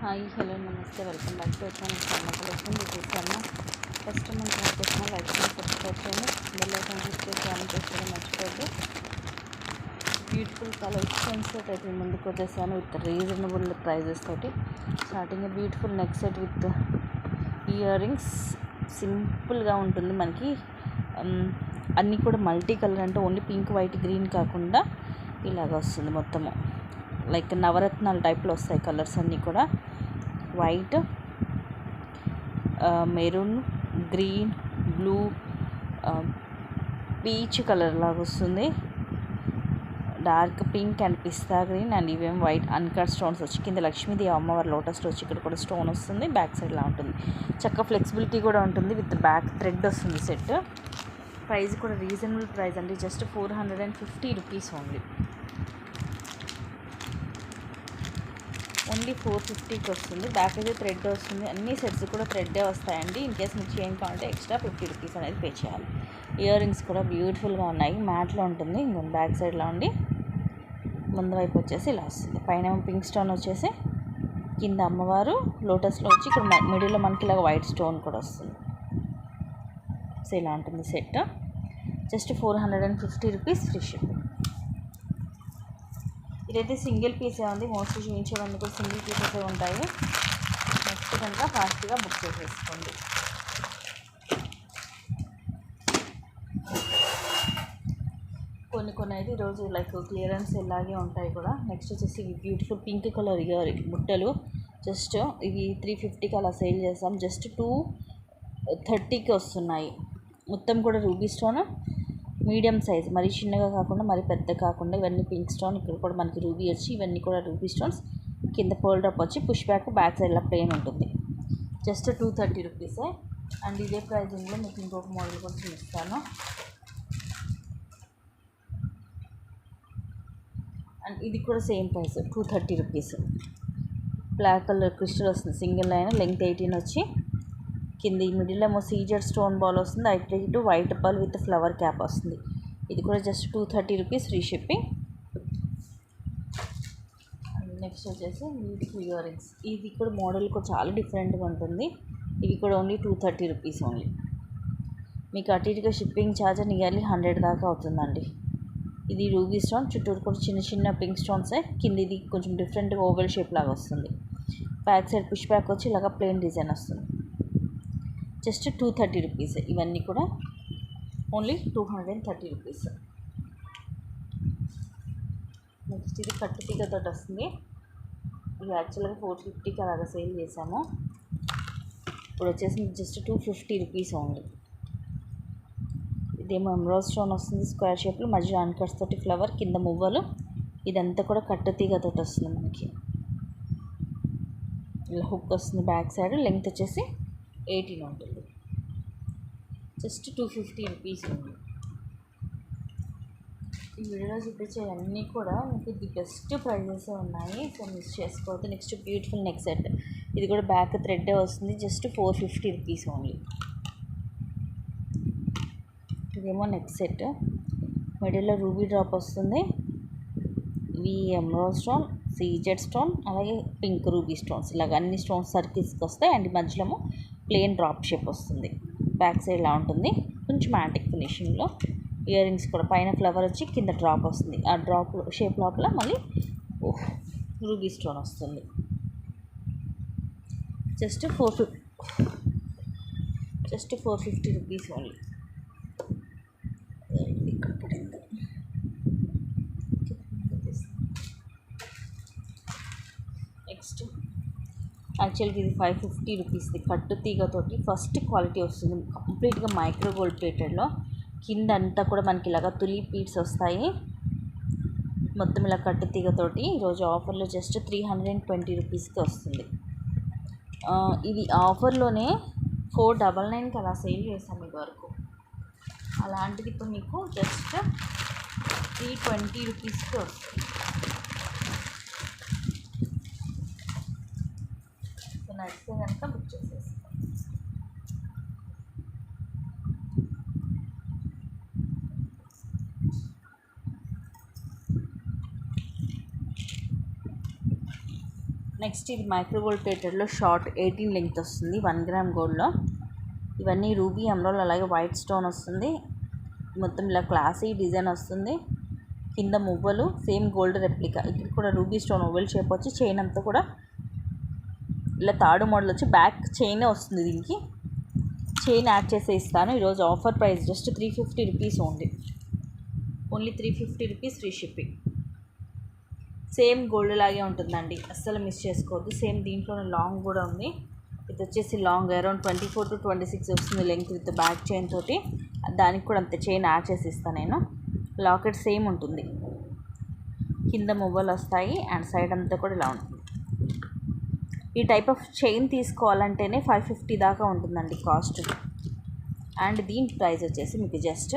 Hi hello నమస్తే welcome back to channel Sharma collection. This is Sharma. First మన channel చేసిన like చేయండి, సబ్స్క్రైబ్ చేయండి, బెల్ ఐకాన్ క్లిక్ చేసి ఆన్ చేసుకోవడం మర్చిపోద్దు. బ్యూటిఫుల్ కలెక్షన్స్ తోటి అయితే ముందుకు వచ్చేసాను విత్ రీజనబుల్ ప్రైజెస్ తోటి. Starting beautiful neck set with ear rings. సింపుల్గా ఉంటుంది మనకి. అన్నీ కూడా మల్టీ కలర్, అంటే ఓన్లీ పింక్ వైట్ గ్రీన్ కాకుండా ఇలాగ వస్తుంది మొత్తము. లైక్ నవరత్నాల టైప్లో వస్తాయి కలర్స్ అన్నీ కూడా. White, maroon, green, blue, peach colour లాగా వస్తుంది. Dark pink and pista green and ఇవేం వైట్ అన్కట్ స్టోన్స్ వచ్చి కింద లక్ష్మీదేవి అమ్మవారి లోటస్ వచ్చి ఇక్కడ కూడా స్టోన్ వస్తుంది. బ్యాక్ సైడ్లా ఉంటుంది. చక్క ఫ్లెక్సిబిలిటీ కూడా ఉంటుంది. విత్ బ్యాక్ థ్రెడ్ వస్తుంది సెట్. ప్రైస్ కూడా రీజనబుల్ ప్రైస్ అండి. Just 450 rupees only. 450కి వస్తుంది. బ్యాక్ అయితే థ్రెడ్ వస్తుంది. అన్ని సెట్స్ కూడా థ్రెడ్డే వస్తాయండి. ఇన్ కేస్ మీకు చేంజ్ కావాలంటే ఎక్స్ట్రా 50 రూపీస్ అనేది పే చేయాలి. ఇయర్ రింగ్స్ కూడా బ్యూటిఫుల్గా ఉన్నాయి. మ్యాట్లో ఉంటుంది. ఇంకొక బ్యాక్ సైడ్లో ఉండి ముందు వైపు వచ్చేసి ఇలా వస్తుంది. పైన పింక్ స్టోన్ వచ్చేసి కింద అమ్మవారు లోటస్లో వచ్చి ఇక్కడ మిడిల్లో మనకి ఇలాగ వైట్ స్టోన్ కూడా వస్తుంది. సో ఇలా ఉంటుంది set. Just 450 rupees free ship. ఇదైతే సింగిల్ పీసే ఉంది. మోస్ట్లీ చూపించేవన్నీ కూడా సింగిల్ పీసెసే ఉంటాయి. నెక్స్ట్ కనుక ఫాస్ట్గా బుక్ చేసేసుకోండి. కొన్ని అయితే ఈరోజు లైక్ క్లియరెన్స్ ఇలాగే ఉంటాయి కూడా. నెక్స్ట్ వచ్చేసి బ్యూటిఫుల్ పింక్ కలర్ ఇయర్ బుట్టలు. జస్ట్ ఇవి 350కి అలా సేల్ చేస్తాం. జస్ట్ 230కి వస్తున్నాయి. మొత్తం కూడా రూబీ స్టోన్, మీడియం సైజ్, మరీ చిన్నగా కాకుండా మరీ పెద్ద కాకుండా. ఇవన్నీ పింక్ స్టోన్, ఇక్కడ కూడా మనకి రూబీ వచ్చి ఇవన్నీ కూడా రూబీ స్టోన్స్. కింద పోల్ డ్రాప్ వచ్చి పుష్ బ్యాక్ సైడ్లో ప్లేన్ ఉంటుంది. జస్ట్ 230 రూపీసే. అండ్ ఇదే ప్రైజింగ్లో మీకు ఇంకొక మోడల్ కూడా చూపిస్తాను. అండ్ ఇది కూడా same price 230 rupees. Black colour crystal వస్తుంది. సింగిల్ లైన్, లెంగ్త్ 18 వచ్చి కింద ఈ మిడిల్ ఏమో సీజెడ్ స్టోన్ బాల్ వస్తుంది. అటు white ball with flower cap వస్తుంది. ఇది కూడా just 230 rupees free shipping. Next వచ్చేసి బ్యూటిఫుల్ ఇయర్ రింగ్స్. ఇది కూడా మోడల్ కూడా చాలా డిఫరెంట్గా ఉంటుంది. ఇవి కూడా ఓన్లీ 230 రూపీస్ ఓన్లీ. మీకు అటు ఇటుగా షిప్పింగ్ ఛార్జ్ నియర్లీ 100 దాకా అవుతుందండి. ఇది రూబీ స్టోన్, చుట్టూరు కూడా చిన్న చిన్న పింక్ స్టోన్సే. కింద ఇది కొంచెం డిఫరెంట్గా ఓవెల్ షేప్ లాగా వస్తుంది. బ్యాక్ సైడ్ పుష్ బ్యాక్ వచ్చి ఇలాగా ప్లెయిన్ డిజైన్ వస్తుంది. Just 230 rupees. ఇవన్నీ కూడా ఓన్లీ 230 రూపీస్. నెక్స్ట్ ఇది కట్టు తీగతో వస్తుంది. ఇది యాక్చువల్గా 450కి అలాగా సేల్ చేసాము. ఇప్పుడు వచ్చేసి జస్ట్ 250 రూపీస్ ఓన్లీ. ఇదేమో ఎమరాల్డ్ స్టోన్ వస్తుంది స్క్వేర్ షేప్లో, మధ్యలో అన్కట్స్ తోటి ఫ్లవర్, కింద మువ్వలు. ఇదంతా కూడా కట్టు తీగతో వస్తుంది మనకి. ఇలా హుక్ వస్తుంది బ్యాక్ సైడ్. లెంగ్త్ వచ్చేసి 18 ఉంటుంది. జస్ట్ 250 రూపీస్ ఉంది. ఈ వీడియోలో చూపించే అన్నీ కూడా మీకు ది బెస్ట్ ప్రైజెస్ ఉన్నాయి. సో మిస్ చేసుకోవద్దు. Next beautiful neck set. ఇది కూడా బ్యాక్ థ్రెడ్డే వస్తుంది. Just 450 rupees only. ఇదేమో నెక్ సెట్. మిడిల్లో రూబీ డ్రాప్ వస్తుంది. ఇవి ఎమరాల్డ్ స్టోన్, సీజెడ్ స్టోన్, అలాగే పింక్ రూబీ స్టోన్స్. ఇలాగ అన్ని స్టోన్స్ సర్కిల్స్కి వస్తాయి. అండ్ మధ్యలో ప్లెయిన్ డ్రాప్ షేప్ వస్తుంది. బ్యాక్ సైడ్ ఇలా ఉంటుంది. కొంచెం మ్యాటిక్ ఫినిషింగ్లో. ఇయర్ రింగ్స్ కూడా పైన ఫ్లవర్ వచ్చి కింద డ్రాప్ వస్తుంది. ఆ డ్రాప్ షేప్ లోపల మళ్ళీ రూబీ స్టోన్ వస్తుంది. Just 450 rupees only. నెక్స్ట్ యాక్చువల్గా ఇది 550 రూపీస్ది. కట్టు తీగతోటి ఫస్ట్ క్వాలిటీ వస్తుంది. కంప్లీట్గా మైక్రో గోల్డ్ ప్లేటెడ్లో. కింద అంతా కూడా మనకి ఇలాగా తులి బీడ్స్ వస్తాయి. మొత్తం ఇలా కట్టు తీగతోటి. ఈరోజు ఆఫర్లో జస్ట్ 320 రూపీస్కి వస్తుంది. ఇది ఆఫర్లోనే 499కి అలా సేల్ చేసాము ఇది వరకు. అలాంటిది ఇప్పుడు మీకు జస్ట్ 320 రూపీస్కి వస్తుంది. సో నచ్చితే కనుక బుక్ చేసేస్తాం. నెక్స్ట్ ఇది మైక్రో గోల్డ్ ప్లేటెడ్లో షార్ట్ 18 లెంగ్త్ వస్తుంది 1 గ్రామ్ గోల్డ్లో. ఇవన్నీ రూబీ ఎమరాల్డ్ అలాగే వైట్ స్టోన్ వస్తుంది. మొత్తం ఇలా క్లాసీ డిజైన్ వస్తుంది. కింద మువ్వలు సేమ్ గోల్డ్ రెప్లికా. ఇక్కడ కూడా రూబీ స్టోన్ ఓవెల్ షేప్ వచ్చి చైన్ అంతా కూడా ఇలా తాడు మోడల్ వచ్చి బ్యాక్ చైన్ వస్తుంది. దీనికి చైన్ యాడ్ చేసే ఇస్తాను. ఈరోజు offer price just 350 rupees only 350 rupees free shipping. Same gold లాగే ఉంటుందండి, అస్సలు మిస్ చేసుకోవద్దు. సేమ్ దీంట్లోనే లాంగ్ కూడా ఉంది. ఇది వచ్చేసి లాంగ్ అరౌండ్ 24 to 26 వస్తుంది లెంగ్త్ విత్ బ్యాక్ చైన్ తోటి. దానికి కూడా అంతే చైన్ యాడ్ చేసి ఇస్తాను నేను. లాకెట్ సేమ్ ఉంటుంది, కింద మువ్వలు వస్తాయి అండ్ సైడ్ అంతా కూడా ఇలా ఉంటుంది. ఈ టైప్ ఆఫ్ చైన్ తీసుకోవాలంటేనే 550 దాకా ఉంటుందండి కాస్ట్. అండ్ దీని ప్రైస్ వచ్చేసి మీకు just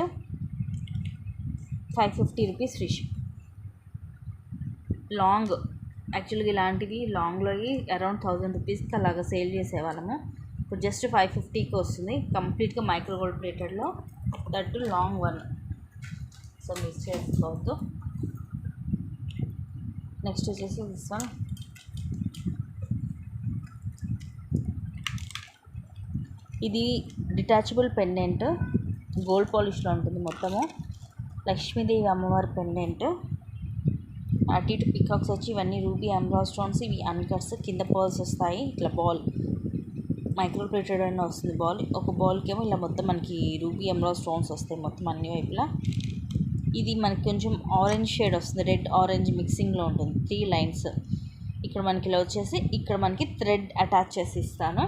550 rupees free ship. Long యాక్చువల్గా ఇలాంటివి లాంగ్లో అరౌండ్ 1000 రూపీస్కి అలాగా సేల్ చేసేవాళ్ళము. ఇప్పుడు జస్ట్ 550కి వస్తుంది కంప్లీట్గా మైక్రో గోల్డ్ ప్లేటెడ్లో, that long one. So miss చేసుకోవద్దు. నెక్స్ట్ వచ్చేసి దిస్ వన్. ఇది డిటాచబుల్ పెండెంట్, గోల్డ్ పాలిష్లో ఉంటుంది మొత్తము. లక్ష్మీదేవి అమ్మవారి పెండెంట్. అటు ఇటు పికాక్స్ వచ్చి ఇవన్నీ రూబీ ఎమరాల్డ్ స్టోన్స్. ఇవి అన్కట్స్, కింద పర్ల్స్ వస్తాయి. ఇట్లా బాల్ మైక్రో ప్లేటెడ్ అయినా వస్తుంది బాల్. ఒక బాల్కి ఏమో ఇలా మొత్తం మనకి రూబీ ఎమరాల్డ్ స్టోన్స్ వస్తాయి మొత్తం అన్ని వైపులా. ఇది మనకి కొంచెం ఆరెంజ్ షేడ్ వస్తుంది, రెడ్ ఆరెంజ్ మిక్సింగ్లో ఉంటుంది. 3 లైన్స్ ఇక్కడ మనకి ఇలా వచ్చేసి ఇక్కడ మనకి థ్రెడ్ అటాచ్ చేసి ఇస్తాను.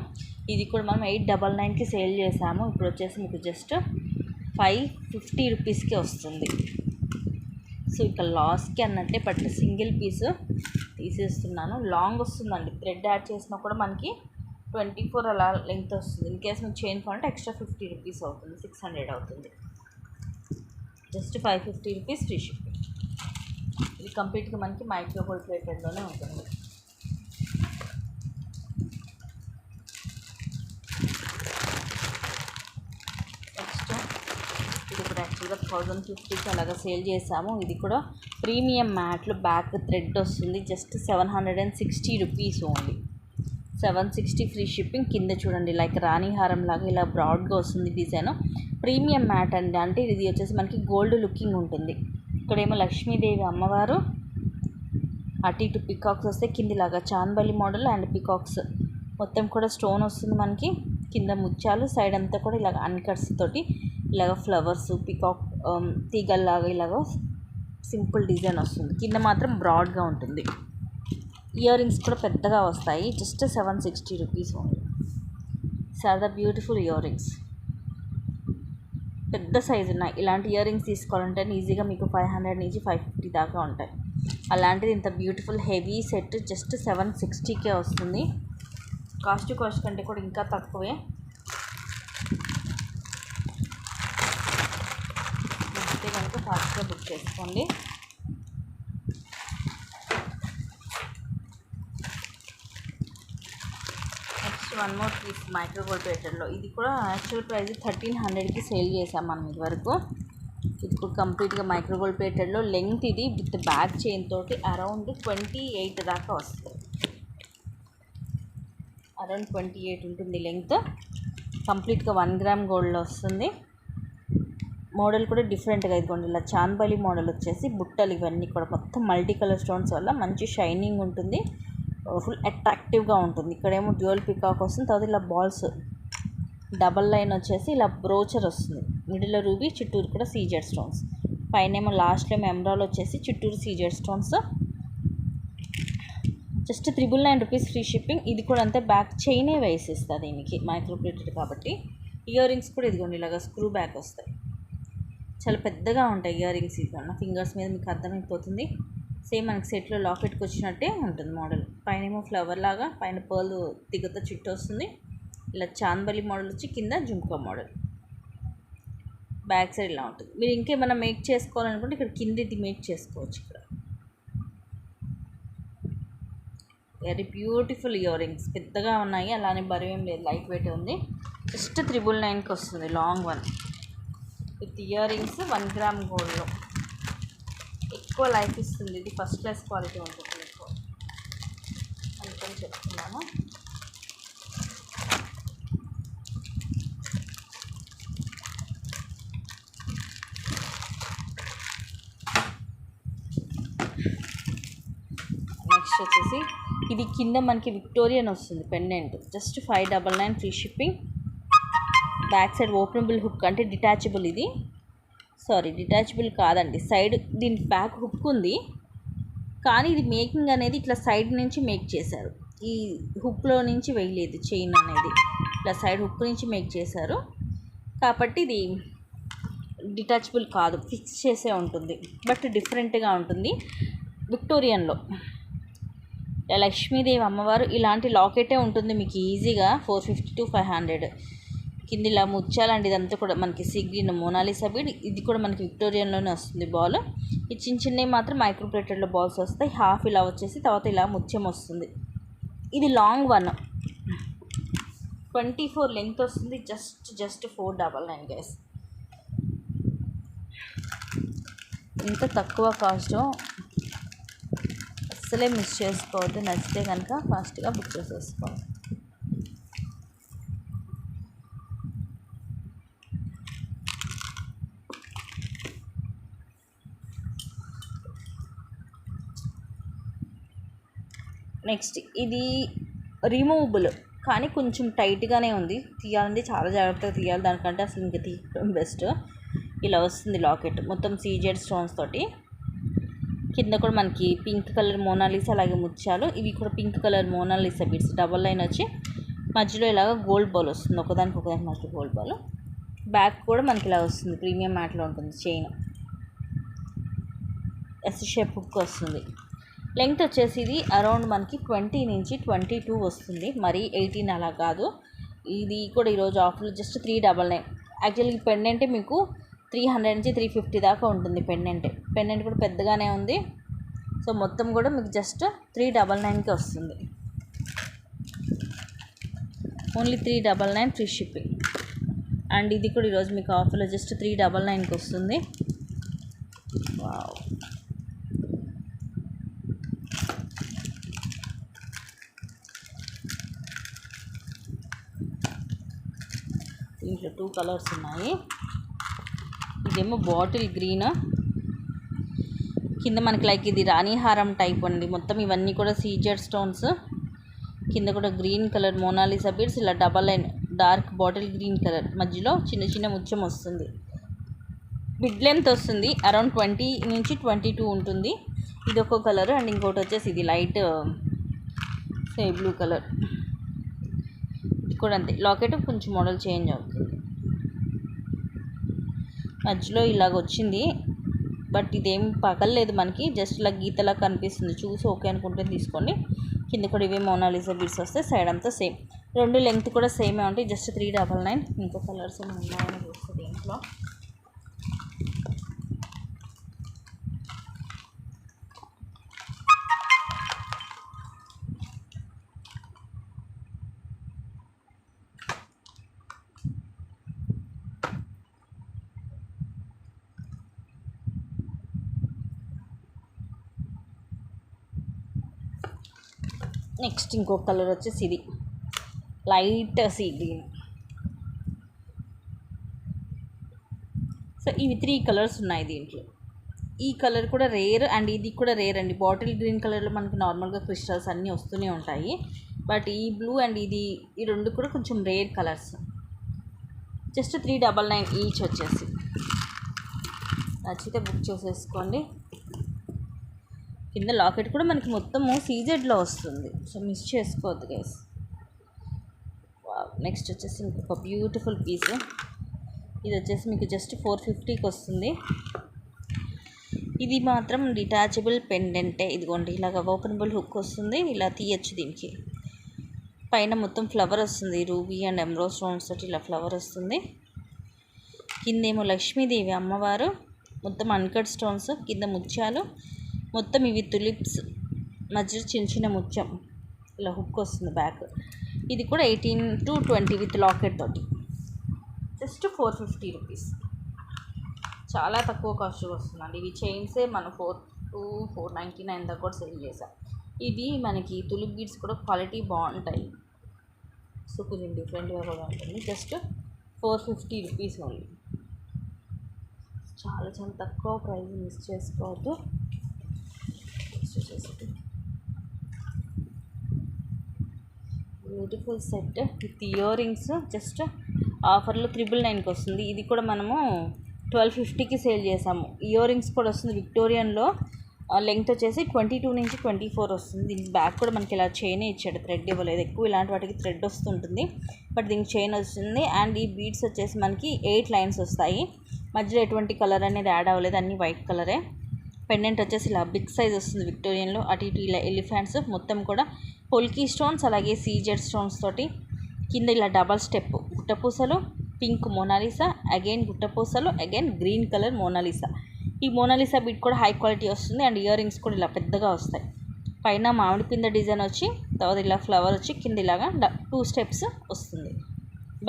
ఇది కూడా మనం 899కి సేల్ చేసాము. ఇప్పుడు వచ్చేసి మీకు జస్ట్ 550 రూపీస్కి వస్తుంది. సో ఇక్కడ లాస్ట్కి అన్నట్టే బట్ సింగిల్ పీస్ తీసేస్తున్నాను. లాంగ్ వస్తుందండి, థ్రెడ్ యాడ్ చేసినా కూడా మనకి 24 అలా లెంగ్త్ వస్తుంది. ఇన్ కేస్ మీకు చైన్ కావాలంటే ఎక్స్ట్రా 50 రూపీస్ అవుతుంది, 600 అవుతుంది. Just 550 rupees free shipping. ఇది కంప్లీట్గా మనకి మైక్రో గోల్డ్ ప్లేటెడ్లోనే ఉంటుంది. ఇది కూడా యాక్చువల్గా 1050కి అలాగా సేల్ చేసాము. ఇది కూడా ప్రీమియం మ్యాట్లో బ్యాక్ థ్రెడ్ వస్తుంది. Just 760 rupees only. 760 free shipping. కింద చూడండి లైక్ రాణిహారం లాగా ఇలా బ్రాడ్గా వస్తుంది డిజైన్. ప్రీమియం మ్యాట్ అండి, అంటే ఇది వచ్చేసి మనకి గోల్డ్ లుకింగ్ ఉంటుంది. ఇక్కడేమో లక్ష్మీదేవి అమ్మవారు, అటు ఇటు పికాక్స్ వస్తే కిందిలాగా చాన్బలి మోడల్ అండ్ పికాక్స్ మొత్తం కూడా స్టోన్ వస్తుంది మనకి. కింద ముత్యాలు, సైడ్ అంతా కూడా ఇలాగ అన్కట్స్ తోటి ఇలాగ ఫ్లవర్స్ పికాక్ తీగల్లాగా ఇలాగ సింపుల్ డిజైన్ వస్తుంది. కింద మాత్రం బ్రాడ్గా ఉంటుంది. ఇయర్ రింగ్స్ కూడా పెద్దగా వస్తాయి. Just 760 rupees only. చాలా బ్యూటిఫుల్ ఇయర్ రింగ్స్, పెద్ద సైజు ఉన్నాయి. ఇలాంటి ఇయర్ రింగ్స్ తీసుకోవాలంటే ఈజీగా మీకు 500 నుంచి 550 దాకా ఉంటాయి. అలాంటిది ఇంత బ్యూటిఫుల్ హెవీ సెట్ జస్ట్ 760కే వస్తుంది. కాస్ట్ కంటే కూడా ఇంకా తక్కువే. నచ్చితే కనుక ఫాస్ట్గా బుక్ చేసుకోండి. Next one more piece micro gold ప్లేటెడ్లో. ఇది కూడా యాక్చువల్ ప్రైస్ 1300కి సేల్ చేసాం మనం ఇది వరకు. ఇది కూడా కంప్లీట్గా మైక్రో గోల్డ్ ప్లేటెడ్లో. లెంగ్త్ ఇది విత్ బ్యాక్ చైన్ తోటి అరౌండ్ 28 దాకా వస్తుంది. అరౌండ్ 28 ఉంటుంది లెంగ్త్. కంప్లీట్గా 1 గ్రామ్ గోల్డ్లో వస్తుంది. మోడల్ కూడా డిఫరెంట్గా ఇదిగోండి ఇలా చాన్బలి మోడల్ వచ్చేసి బుట్టలు ఇవన్నీ కూడా మొత్తం మల్టీ కలర్ స్టోన్స్ వల్ల మంచి షైనింగ్ ఉంటుంది, ఫుల్ అట్రాక్టివ్గా ఉంటుంది. ఇక్కడేమో డ్యూయల్ పికాక్ వస్తుంది. తర్వాత ఇలా బాల్స్ డబల్ లైన్ వచ్చేసి ఇలా బ్రోచర్ వస్తుంది. మిడిల్లో రూబీ, చుట్టూరు కూడా సీజెడ్ స్టోన్స్. పైన ఏమో లాస్ట్లో ఎమరాల్డ్ వచ్చేసి చుట్టూరు CZ stones. Just 999 rupees free shipping. ఇది కూడా అంతే, బ్యాక్ చైనే వేసిస్తుంది దీనికి, మైక్రో ప్లేటెడ్ కాబట్టి. ఇయర్ రింగ్స్ కూడా ఇదిగోండి ఇలాగ స్క్రూ బ్యాక్ వస్తాయి. చాలా పెద్దగా ఉంటాయి ఇయర్ రింగ్స్. ఇది నా ఫింగర్స్ మీద మీకు అర్థమైపోతుంది. సేమ్ మనకి సెట్లో లాకెట్కి వచ్చినట్టే ఉంటుంది మోడల్. పైన ఏమో ఫ్లవర్ లాగా, పైన పర్ల్ తిగత చుట్టూ వస్తుంది. ఇలా చాన్బలి మోడల్ వచ్చి కింద జుంకా మోడల్. బ్యాక్ సైడ్ ఇలా ఉంటుంది. మీరు ఇంకేమైనా మేక్ చేసుకోవాలనుకుంటే ఇక్కడ కింద ఇది మేక్ చేసుకోవచ్చు. ఇక్కడ వెరీ బ్యూటిఫుల్ ఇయర్ రింగ్స్, పెద్దగా ఉన్నాయి, అలానే బరువు ఏం లేదు, లైట్ వెయిట్ ఉంది. జస్ట్ 999కి వస్తుంది long one with ear rings 1 gram గోల్డ్లో. ఎక్కువ లైఫ్ ఇస్తుంది ఇది, ఫస్ట్ క్లాస్ క్వాలిటీ ఉంటుంది ఎక్కువ. అండ్ కొంచెం చెప్తున్నాను. నెక్స్ట్ వచ్చేసి ఇది కింద మనకి విక్టోరియన్ వస్తుంది pendant, just 599 free shipping. Back side openable hook, అంటే డిటాచబుల్. ఇది సారీ డిటాచబుల్ కాదండి, సైడ్ దీనికి బ్యాక్ హుక్ ఉంది, కానీ ఇది మేకింగ్ అనేది ఇట్లా సైడ్ నుంచి మేక్ చేశారు. ఈ హుక్లో నుంచి వేయలేదు చైన్ అనేది, ఇట్లా సైడ్ హుక్ నుంచి మేక్ చేశారు కాబట్టి ఇది డిటాచబుల్ కాదు, ఫిక్స్ చేసే ఉంటుంది. బట్ డిఫరెంట్గా ఉంటుంది. విక్టోరియన్లో లక్ష్మీదేవి అమ్మవారు ఇలాంటి లాకెటే ఉంటుంది మీకు ఈజీగా 450 to 500. కింద ఇలా ముత్యాలండి, ఇదంతా కూడా మనకి సీ గ్రీన్ మోనాలిసా బీడ్. ఇది కూడా మనకి విక్టోరియన్లోనే వస్తుంది బాల్. ఈ చిన్న చిన్నవి మాత్రం మైక్రో ప్లేటెడ్లో బాల్స్ వస్తాయి. హాఫ్ ఇలా వచ్చేసి తర్వాత ఇలా ముత్యం వస్తుంది. ఇది లాంగ్ వన్, 24 లెంగ్త్ వస్తుంది. Just 499 guys. ఇంత తక్కువ కాస్ట్ అస్సలే మిస్ చేసుకోవద్దు. నచ్చితే కనుక ఫాస్ట్గా బుక్ చేసేసుకోవాలి. నెక్స్ట్ ఇది రిమూవబుల్, కానీ కొంచెం టైట్గానే ఉంది. తీయాలంటే చాలా జాగ్రత్తగా తీయాలి, దానికంటే అసలు ఇంకా తీయడం బెస్ట్. ఇలా వస్తుంది లాకెట్, మొత్తం సీజెడ్ స్టోన్స్ తోటి. కింద కూడా మనకి పింక్ కలర్ మోనాలిసా, అలాగే ముత్యాలు. ఇవి కూడా pink colour Mona Lisa beads, double line వచ్చి మధ్యలో ఇలాగ గోల్డ్ బాల్ వస్తుంది, ఒకదానికి మధ్య గోల్డ్ బాల్. బ్యాక్ కూడా మనకి ఇలా వస్తుంది, ప్రీమియం మ్యాట్లో ఉంటుంది. చైన్ ఎస్ షేప్ హుక్ వస్తుంది. లెంగ్త్ వచ్చేసి ఇది అరౌండ్ మనకి 20 నుంచి 22 వస్తుంది, మరి 18 అలా కాదు. ఇది కూడా ఈరోజు ఆఫర్లో జస్ట్ 399. యాక్చువల్లీ పెండెంటే మీకు 300 నుంచి 350 దాకా ఉంటుంది. పెండెంట్ కూడా పెద్దగానే ఉంది. సో మొత్తం కూడా మీకు జస్ట్ 399కి వస్తుంది. Only 399 free shipping. అండ్ ఇది కూడా ఈరోజు మీకు ఆఫర్లో జస్ట్ 399కి వస్తుంది. వావ్, దీంట్లో 2 కలర్స్ ఉన్నాయి. ఇదేమో బాటిల్ గ్రీన్, కింద మనకి లైక్ ఇది రాణిహారం టైప్ అండి. మొత్తం ఇవన్నీ కూడా సీజెడ్ స్టోన్స్. కింద కూడా గ్రీన్ కలర్ మోనాలిసా బీడ్స్, ఇలా double line dark bottle green colour, మధ్యలో చిన్న చిన్న ముత్యం వస్తుంది. బిగ్ లెంత్ వస్తుంది, అరౌండ్ 20 నుంచి 22 ఉంటుంది. ఇది ఒక కలర్. అండ్ ఇంకోటి వచ్చేసి ఇది లైట్ సే బ్లూ కలర్. ఇది కూడా అంతే, లాకెట్ కొంచెం మోడల్ చేంజ్ అవుతుంది. మధ్యలో ఇలాగ వచ్చింది, బట్ ఇదేం పగలలేదు మనకి, జస్ట్ ఇలా గీతలా కనిపిస్తుంది. చూసి ఓకే అనుకుంటే తీసుకోండి. కింద కూడా ఇవే మోనాలిసా బీడ్స్ వస్తాయి. సైడ్ అంతా సేమ్, 2 లెంగ్త్ కూడా సేమే ఉంటాయి. జస్ట్ 399. ఇంకో కలర్స్ ఉన్నాయని చూస్తుంది దీంట్లో. నెక్స్ట్ ఇంకో కలర్ వచ్చేసి ఇది లైట్ సీ గ్రీన్. సో ఇవి 3 కలర్స్ ఉన్నాయి దీంట్లో. ఈ కలర్ కూడా రేర్, అండ్ ఇది కూడా రేర్ అండి. బాటిల్ గ్రీన్ కలర్లో మనకి నార్మల్గా క్రిస్టల్స్ అన్నీ వస్తూనే ఉంటాయి, బట్ ఈ బ్లూ అండ్ ఈ 2 కూడా కొంచెం రేర్ కలర్స్. జస్ట్ 399 ఈచ్ వచ్చేసి. నచ్చితే బుక్ చేసేసుకోండి. కింద లాకెట్ కూడా మనకి మొత్తము సీజెడ్లో వస్తుంది, సో మిస్ చేసుకోవద్దు గైస్. నెక్స్ట్ వచ్చేసి ఇంకొక బ్యూటిఫుల్ పీస్. ఇది వచ్చేసి మీకు జస్ట్ 450కి వస్తుంది. ఇది మాత్రం డిటాచబుల్ పెండెంటే. ఇదిగోండి, ఇలాగ ఓపెనబుల్ హుక్ వస్తుంది, ఇలా తీయచ్చు. దీనికి పైన మొత్తం ఫ్లవర్ వస్తుంది, రూబీ అండ్ ఎమరాల్డ్ స్టోన్స్ తోటి ఇలా ఫ్లవర్ వస్తుంది. కిందేమో లక్ష్మీదేవి అమ్మవారు, మొత్తం అన్కట్ స్టోన్స్, కింద ముత్యాలు, మొత్తం ఇవి తులిప్స్, మధ్యలో చిన్న చిన్న ముత్యం, ఇలా హుక్ వస్తుంది బ్యాక్. ఇది కూడా 18 to 20 విత్ లాకెట్ తోటి. జస్ట్ 450 రూపీస్, చాలా తక్కువ కాస్ట్ వస్తుందండి. ఇవి చైన్సే మనం 4 to 499 దాకా కూడా సెల్ చేసాం. ఇది మనకి తులిప్ బీడ్స్ కూడా క్వాలిటీ బాగుంటాయి. సో కొంచెం డిఫరెంట్గా కూడా ఉంటుంది. Just 450 rupees only. చాలా చాలా తక్కువ ప్రైస్, మిస్ చేసుకోవద్దు. Beautiful set with ear rings. Just ఆఫర్లో 999కి వస్తుంది. ఇది కూడా మనము 1250కి సేల్ చేసాము. ఇయర్ రింగ్స్ కూడా వస్తుంది విక్టోరియన్లో. లెంగ్త్ వచ్చేసి 22 నుంచి 24 వస్తుంది. దీనికి బ్యాక్ కూడా మనకి ఇలా చైన్ ఇచ్చాడు, థ్రెడ్ ఇవ్వలేదు. ఎక్కువ ఇలాంటి వాటికి థ్రెడ్ వస్తుంటుంది, బట్ దీనికి చైన్ వస్తుంది. అండ్ ఈ బీడ్స్ వచ్చేసి మనకి 8 లైన్స్ వస్తాయి. మధ్యలో ఎటువంటి కలర్ అనేది యాడ్ అవ్వలేదు, అన్నీ వైట్ కలరే. పెండెంట్ వచ్చేసి ఇలా బిగ్ సైజ్ వస్తుంది విక్టోరియన్లో. అటు ఇటు ఇలా ఎలిఫెంట్స్ మొత్తం కూడా పొల్కీ స్టోన్స్, అలాగే సీజెడ్ స్టోన్స్ తోటి. కింద ఇలా డబల్ స్టెప్ గుట్టపూసలు, పింక్ మోనాలిసా, అగైన్ గుట్టపూసలు, అగైన్ గ్రీన్ కలర్ మోనాలిసా. ఈ మోనాలిసా బీట్ కూడా హై క్వాలిటీ వస్తుంది. అండ్ ఇయర్ రింగ్స్ కూడా ఇలా పెద్దగా వస్తాయి. పైన మామిడి పింద డిజైన్ వచ్చి, తర్వాత ఇలా ఫ్లవర్ వచ్చి, కింద ఇలాగా 2 స్టెప్స్ వస్తుంది.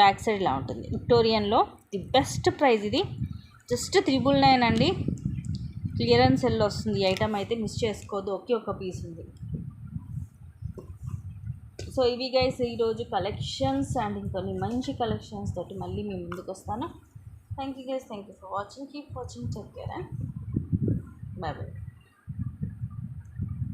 బ్యాక్ సైడ్ ఇలా ఉంటుంది. విక్టోరియన్లో ది బెస్ట్ ప్రైస్ ఇది. జస్ట్ 999 అండి. క్లియరెన్స్ సెల్లో వస్తుంది. ఈ ఐటమ్ అయితే మిస్ చేసుకోవద్దు. ఒకే ఒక పీస్ ఉంది. సో ఇవి గైస్ ఈరోజు కలెక్షన్స్. అండ్ ఇంకొన్ని మంచి కలెక్షన్స్ తోటి మళ్ళీ మేము ముందుకు వస్తాను. Thank you guys, thank you for watching. Keep watching, take care and by by.